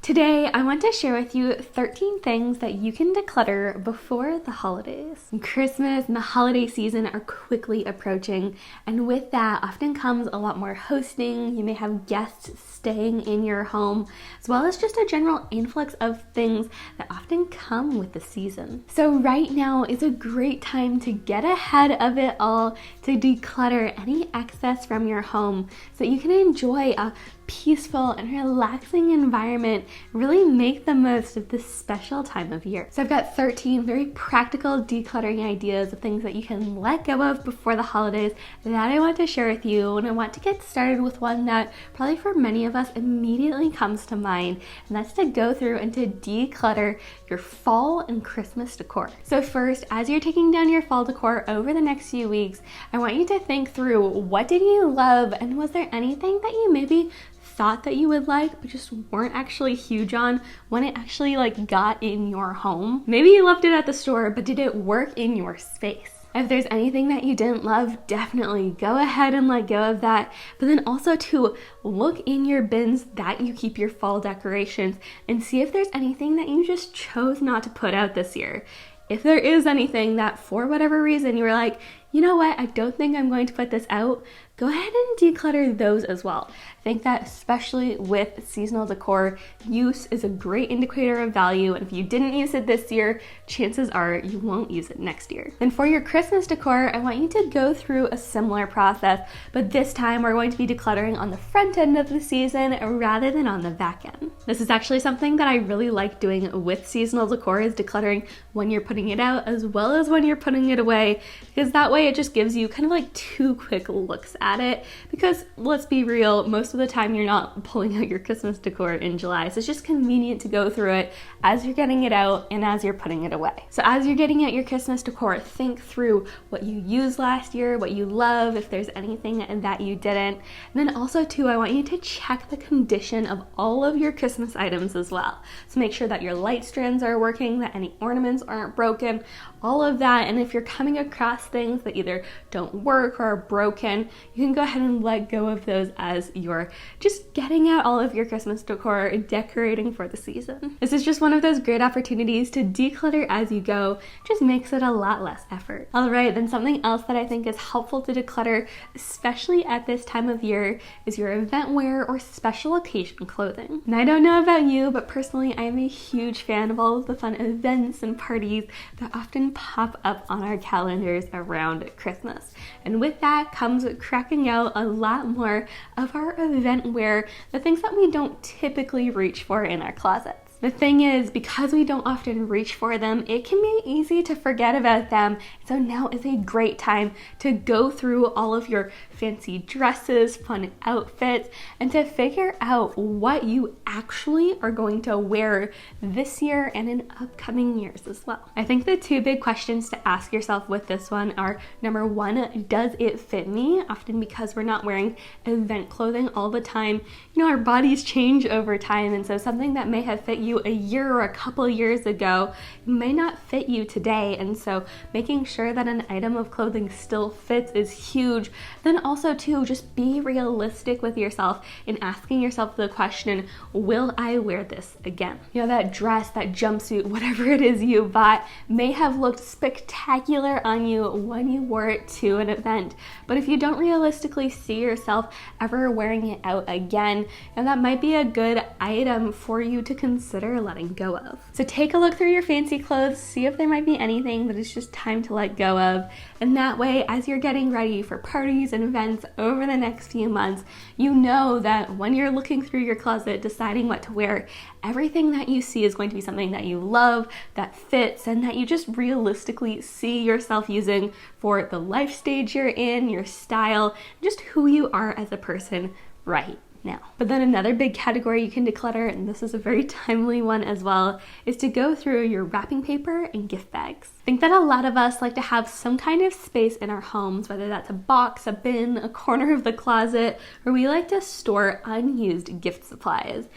Today, I want to share with you 13 things that you can declutter before the holidays. Christmas and the holiday season are quickly approaching, and with that often comes a lot more hosting. You may have guests staying in your home, as well as just a general influx of things that often come with the season. So right now is a great time to get ahead of it all, to declutter any excess from your home so that you can enjoy a peaceful and relaxing environment, really make the most of this special time of year. So I've got 13 very practical decluttering ideas of things that you can let go of before the holidays that I want to share with you. And I want to get started with one that probably for many of us immediately comes to mind, and that's to go through and to declutter your fall and Christmas decor. So first, as you're taking down your fall decor over the next few weeks, I want you to think through, what did you love, and was there anything that you maybe thought that you would like but just weren't actually huge on when it actually got in your home? Maybe you loved it at the store, but did it work in your space? If there's anything that you didn't love, definitely go ahead and let go of that. But then also to look in your bins that you keep your fall decorations and see if there's anything that you just chose not to put out this year. If there is anything that for whatever reason you were like, you know what, I don't think I'm going to put this out, go ahead and declutter those as well. I think that especially with seasonal decor, use is a great indicator of value, and if you didn't use it this year, chances are you won't use it next year. And for your Christmas decor, I want you to go through a similar process, but this time we're going to be decluttering on the front end of the season rather than on the back end. This is actually something that I really like doing with seasonal decor, is decluttering when you're putting it out as well as when you're putting it away, because that way it just gives you kind of two quick looks at it, because let's be real, most of the time you're not pulling out your Christmas decor in July, so it's just convenient to go through it as you're getting it out and as you're putting it away. So as you're getting out your Christmas decor, think through what you used last year, what you love, if there's anything that you didn't. And then also too, I want you to check the condition of all of your Christmas items as well. So make sure that your light strands are working, that any ornaments aren't broken, all of that. And if you're coming across things that either don't work or are broken, you can go ahead and let go of those as you're just getting out all of your Christmas decor, decorating for the season. This is just one of those great opportunities to declutter as you go. Just makes it a lot less effort. All right, then something else that I think is helpful to declutter, especially at this time of year, is your event wear or special occasion clothing. And I don't know about you, but personally, I am a huge fan of all of the fun events and parties that often pop up on our calendars around Christmas. And with that comes cracking out a lot more of our event wear, the things that we don't typically reach for in our closets. The thing is, because we don't often reach for them, it can be easy to forget about them. So now is a great time to go through all of your fancy dresses, fun outfits, and to figure out what you actually are going to wear this year and in upcoming years as well. I think the two big questions to ask yourself with this one are, number one, does it fit me? Often because we're not wearing event clothing all the time, our bodies change over time, and so something that may have fit you a year or a couple years ago may not fit you today, and so making sure that an item of clothing still fits is huge. Then also too, just be realistic with yourself in asking yourself the question, will I wear this again? That dress, that jumpsuit, whatever it is you bought may have looked spectacular on you when you wore it to an event, but if you don't realistically see yourself ever wearing it out again, and that might be a good item for you to consider letting go of. So take a look through your fancy clothes, see if there might be anything that it's just time to let go of, and that way, as you're getting ready for parties and events over the next few months, you know that when you're looking through your closet deciding what to wear, everything that you see is going to be something that you love, that fits, and that you just realistically see yourself using for the life stage you're in, your style, just who you are as a person right now. But then another big category you can declutter, and this is a very timely one as well, is to go through your wrapping paper and gift bags. I think that a lot of us like to have some kind of space in our homes, whether that's a box, a bin, a corner of the closet, where we like to store unused gift supplies.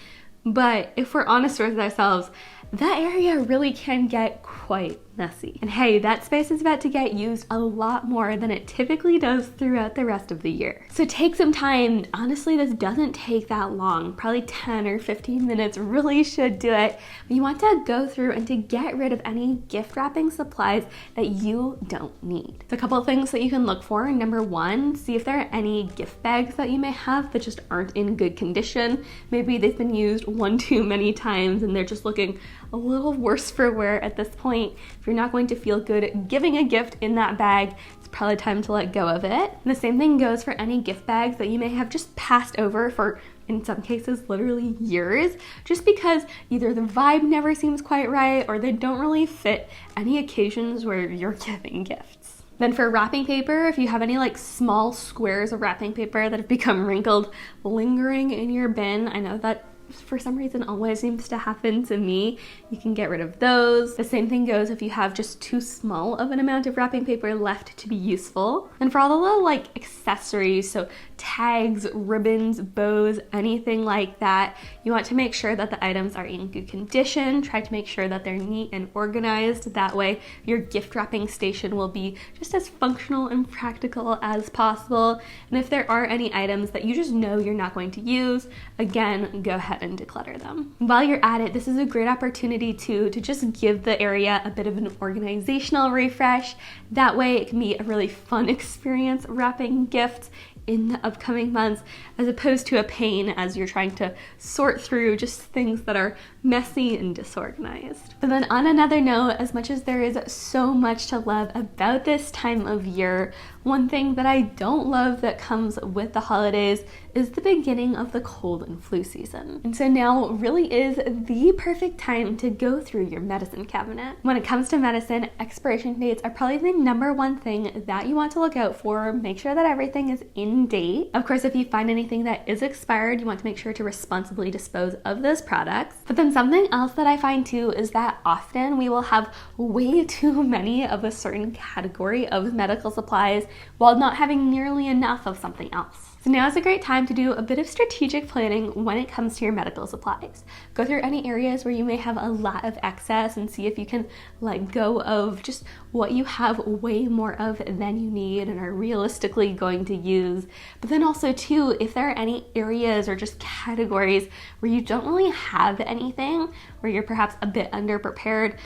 But if we're honest with ourselves, that area really can get quite messy. And hey, that space is about to get used a lot more than it typically does throughout the rest of the year. So take some time. Honestly, this doesn't take that long. Probably 10 or 15 minutes really should do it. But you want to go through and to get rid of any gift wrapping supplies that you don't need. So a couple of things that you can look for. Number one, see if there are any gift bags that you may have that just aren't in good condition. Maybe they've been used one too many times and they're just looking a little worse for wear at this point. If you're not going to feel good giving a gift in that bag, it's probably time to let go of it. And the same thing goes for any gift bags that you may have just passed over for, in some cases, literally years, just because either the vibe never seems quite right or they don't really fit any occasions where you're giving gifts. Then for wrapping paper, if you have any like small squares of wrapping paper that have become wrinkled lingering in your bin, I know that for some reason always seems to happen to me, you can get rid of those. The same thing goes if you have just too small of an amount of wrapping paper left to be useful. And for all the little like accessories, so tags, ribbons, bows, anything like that, you want to make sure that the items are in good condition. Try to make sure that they're neat and organized. That way your gift wrapping station will be just as functional and practical as possible. And if there are any items that you just know you're not going to use, again, go ahead and declutter them. While you're at it, this is a great opportunity to just give the area a bit of an organizational refresh. That way it can be a really fun experience wrapping gifts in the upcoming months, as opposed to a pain as you're trying to sort through just things that are messy and disorganized. But then on another note, as much as there is so much to love about this time of year, one thing that I don't love that comes with the holidays is the beginning of the cold and flu season. And so now really is the perfect time to go through your medicine cabinet. When it comes to medicine, expiration dates are probably the number one thing that you want to look out for. Make sure that everything is in date. Of course, if you find anything that is expired, you want to make sure to responsibly dispose of those products. But then something else that I find too is that often we will have way too many of a certain category of medical supplies while not having nearly enough of something else. So now is a great time to do a bit of strategic planning when it comes to your medical supplies. Go through any areas where you may have a lot of excess and see if you can let go of just what you have way more of than you need and are realistically going to use. But then also too, if there are any areas or just categories where you don't really have anything, where you're perhaps a bit underprepared,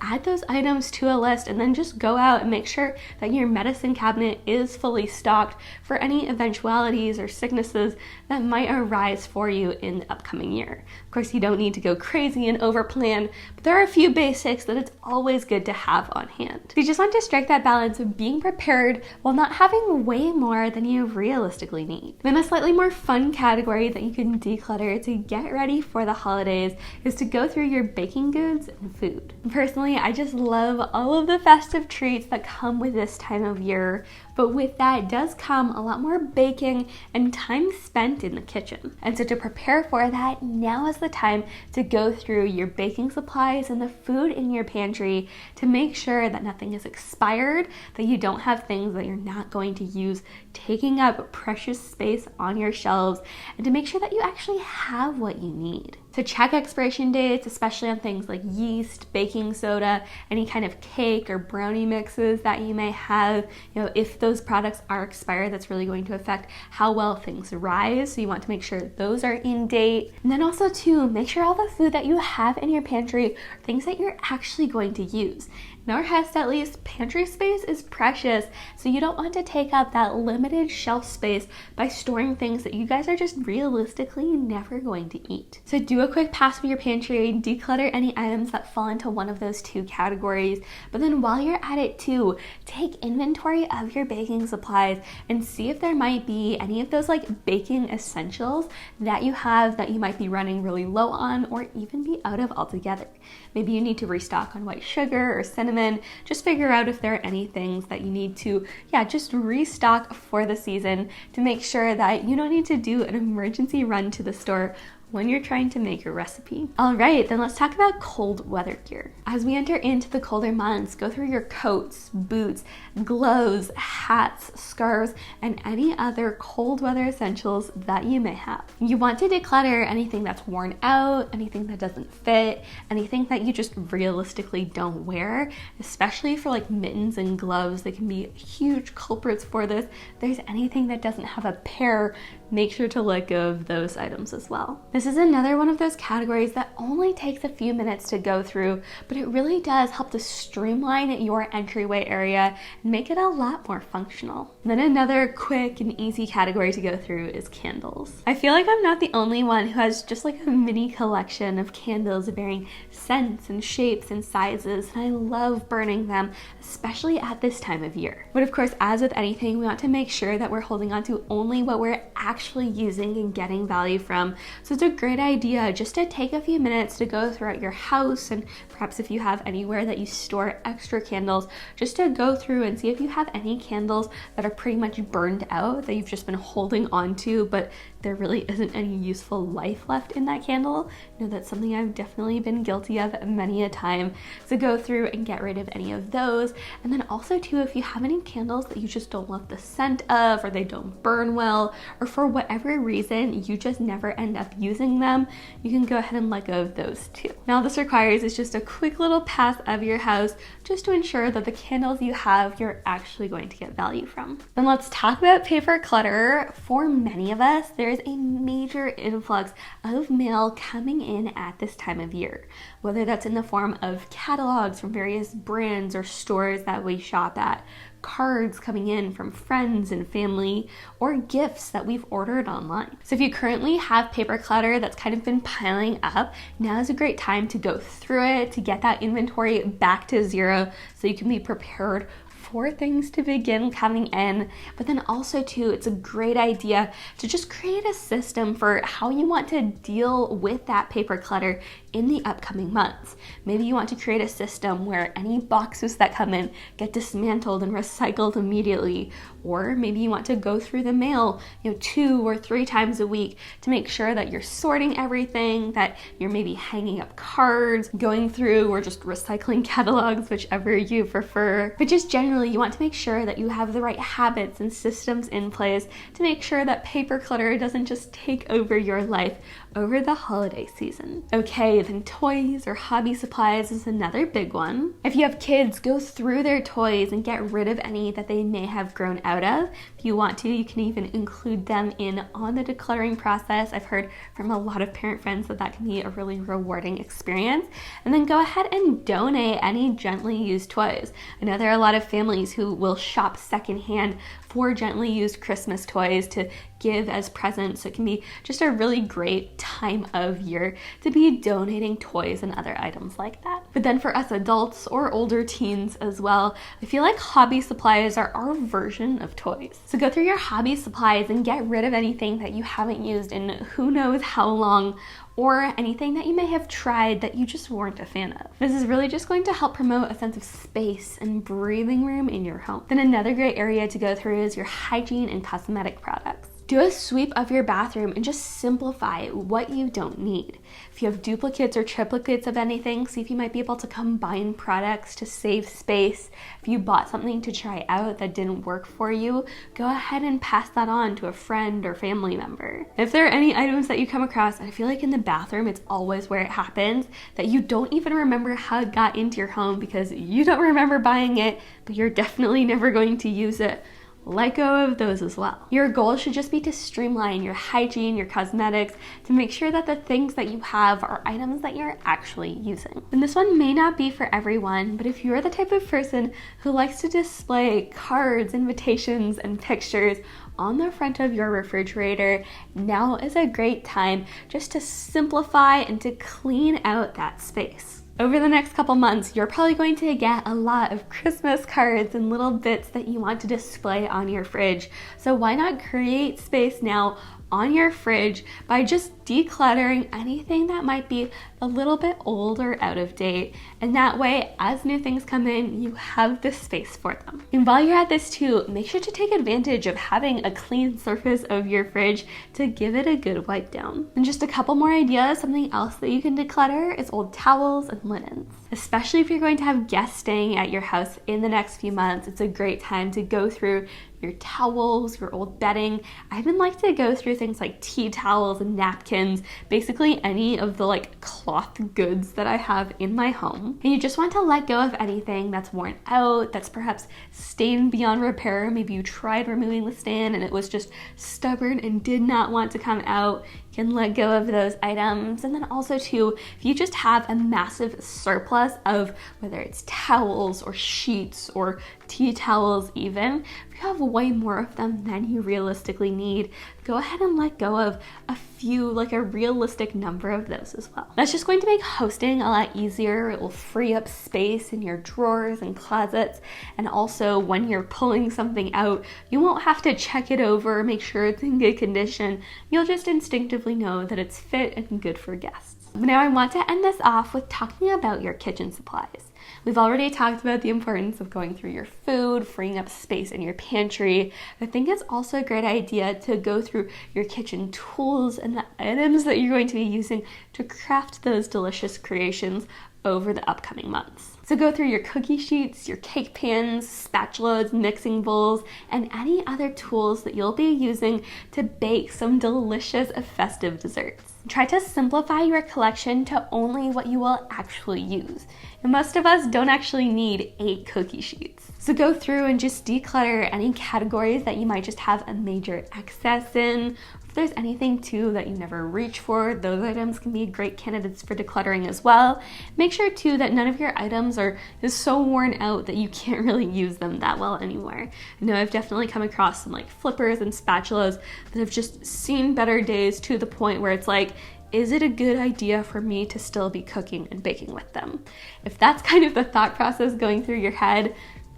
add those items to a list and then just go out and make sure that your medicine cabinet is fully stocked for any eventualities or sicknesses that might arise for you in the upcoming year. Of course, you don't need to go crazy and overplan, but there are a few basics that it's always good to have on hand. So you just want to strike that balance of being prepared while not having way more than you realistically need. Then a slightly more fun category that you can declutter to get ready for the holidays is to go through your baking goods and food. Personally, I just love all of the festive treats that come with this time of year, but with that does come a lot more baking and time spent in the kitchen. And so to prepare for that, now is the time to go through your baking supplies and the food in your pantry to make sure that nothing is expired, that you don't have things that you're not going to use taking up precious space on your shelves, and to make sure that you actually have what you need. So check expiration dates, especially on things like yeast, baking soda, any kind of cake or brownie mixes that you may have. If those products are expired, that's really going to affect how well things rise. So you want to make sure those are in date. And then also too, make sure all the food that you have in your pantry are things that you're actually going to use. In our house, at least, pantry space is precious, so you don't want to take up that limited shelf space by storing things that you guys are just realistically never going to eat. So do a quick pass of your pantry, declutter any items that fall into one of those two categories, but then while you're at it too, take inventory of your baking supplies and see if there might be any of those like baking essentials that you have that you might be running really low on or even be out of altogether. Maybe you need to restock on white sugar or cinnamon. Just figure out if there are any things that you need to, just restock for the season to make sure that you don't need to do an emergency run to the store when you're trying to make a recipe. All right, then let's talk about cold weather gear. As we enter into the colder months, go through your coats, boots, gloves, hats, scarves, and any other cold weather essentials that you may have. You want to declutter anything that's worn out, anything that doesn't fit, anything that you just realistically don't wear, especially for like mittens and gloves. They can be huge culprits for this. If there's anything that doesn't have a pair, make sure to let go of those items as well. This is another one of those categories that only takes a few minutes to go through, but it really does help to streamline your entryway area and make it a lot more functional. And then another quick and easy category to go through is candles. I feel like I'm not the only one who has just like a mini collection of candles varying scents and shapes and sizes, and I love burning them, especially at this time of year. But of course, as with anything, we want to make sure that we're holding on to only what we're actually using and getting value from. So it's a great idea just to take a few minutes to go throughout your house, and perhaps if you have anywhere that you store extra candles, just to go through and see if you have any candles that are pretty much burned out that you've just been holding on to, but there really isn't any useful life left in that candle. You know, that's something I've definitely been guilty of many a time. So go through and get rid of any of those. And then also too, if you have any candles that you just don't love the scent of, or they don't burn well, or for whatever reason you just never end up using them, you can go ahead and let go of those too. Now this requires is just a quick little pass of your house just to ensure that the candles you have you're actually going to get value from. Then let's talk about paper clutter. For many of us, there's a major influx of mail coming in at this time of year, whether that's in the form of catalogs from various brands or stores that we shop at, cards coming in from friends and family, or gifts that we've ordered online. So if you currently have paper clutter that's kind of been piling up, now is a great time to go through it, to get that inventory back to zero so you can be prepared for things to begin coming in. But then also too, it's a great idea to just create a system for how you want to deal with that paper clutter in the upcoming months. Maybe you want to create a system where any boxes that come in get dismantled and recycled immediately, or maybe you want to go through the mail, 2 or 3 times a week to make sure that you're sorting everything, that you're maybe hanging up cards, going through, or just recycling catalogs, whichever you prefer. But just generally, you want to make sure that you have the right habits and systems in place to make sure that paper clutter doesn't just take over your life over the holiday season. Okay, then toys or hobby supplies is another big one. If you have kids, go through their toys and get rid of any that they may have grown out of. If you want to, you can even include them on the decluttering process. I've heard from a lot of parent friends that can be a really rewarding experience. And then go ahead and donate any gently used toys. I know there are a lot of families who will shop secondhand for gently used Christmas toys to give as presents. So it can be just a really great time of year to be donating toys and other items like that. But then for us adults or older teens as well, I feel like hobby supplies are our version of toys. So go through your hobby supplies and get rid of anything that you haven't used in who knows how long, or anything that you may have tried that you just weren't a fan of. This is really just going to help promote a sense of space and breathing room in your home. Then another great area to go through is your hygiene and cosmetic products. Do a sweep of your bathroom and just simplify what you don't need. If you have duplicates or triplicates of anything, see if you might be able to combine products to save space. If you bought something to try out that didn't work for you, go ahead and pass that on to a friend or family member. If there are any items that you come across, and I feel like in the bathroom it's always where it happens, that you don't even remember how it got into your home because you don't remember buying it, but you're definitely never going to use it, let go of those as well. Your goal should just be to streamline your hygiene, your cosmetics, to make sure that the things that you have are items that you're actually using. And this one may not be for everyone, but if you're the type of person who likes to display cards, invitations, and pictures on the front of your refrigerator, now is a great time just to simplify and to clean out that space. Over the next couple months, you're probably going to get a lot of Christmas cards and little bits that you want to display on your fridge. So why not create space now on your fridge by just decluttering anything that might be a little bit old or out of date. And that way, as new things come in, you have the space for them. And while you're at this too, make sure to take advantage of having a clean surface of your fridge to give it a good wipe down. And just a couple more ideas, something else that you can declutter is old towels and linens. Especially if you're going to have guests staying at your house in the next few months, it's a great time to go through your towels, your old bedding. I even like to go through things like tea towels and napkins, basically any of the like cloth goods that I have in my home. And you just want to let go of anything that's worn out, that's perhaps stained beyond repair. Maybe you tried removing the stain and it was just stubborn and did not want to come out. You can let go of those items. And then also too, if you just have a massive surplus of whether it's towels or sheets or tea towels even, if you have way more of them than you realistically need, go ahead and let go of a few, like a realistic number of those as well. That's just going to make hosting a lot easier. It will free up space in your drawers and closets. And also when you're pulling something out, you won't have to check it over, make sure it's in good condition. You'll just instinctively know that it's fit and good for guests. Now I want to end this off with talking about your kitchen supplies. We've already talked about the importance of going through your food, freeing up space in your pantry. I think it's also a great idea to go through your kitchen tools and the items that you're going to be using to craft those delicious creations over the upcoming months. So go through your cookie sheets, your cake pans, spatulas, mixing bowls, and any other tools that you'll be using to bake some delicious festive desserts. Try to simplify your collection to only what you will actually use. And most of us don't actually need 8 cookie sheets. So go through and just declutter any categories that you might just have a major excess in. If there's anything too that you never reach for, those items can be great candidates for decluttering as well. Make sure too that none of your items are just so worn out that you can't really use them that well anymore. I know I've definitely come across some like flippers and spatulas that have just seen better days to the point where it's like, is it a good idea for me to still be cooking and baking with them? If that's kind of the thought process going through your head,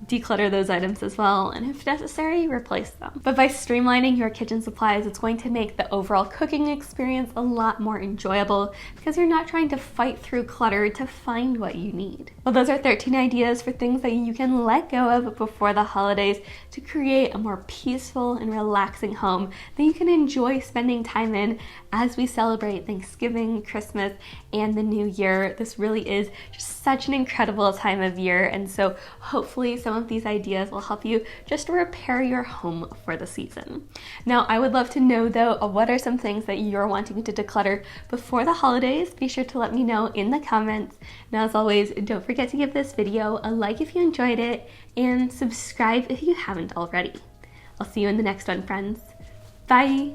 declutter those items as well, and if necessary, replace them. But by streamlining your kitchen supplies, it's going to make the overall cooking experience a lot more enjoyable because you're not trying to fight through clutter to find what you need. Well, those are 13 ideas for things that you can let go of before the holidays to create a more peaceful and relaxing home that you can enjoy spending time in as we celebrate Thanksgiving, Christmas, and the New Year. This really is just such an incredible time of year, and so hopefully some of these ideas will help you just repair your home for the season. Now, I would love to know though, what are some things that you're wanting to declutter before the holidays? Be sure to let me know in the comments. Now, as always, don't forget to give this video a like if you enjoyed it and subscribe if you haven't already. I'll see you in the next one, friends. Bye!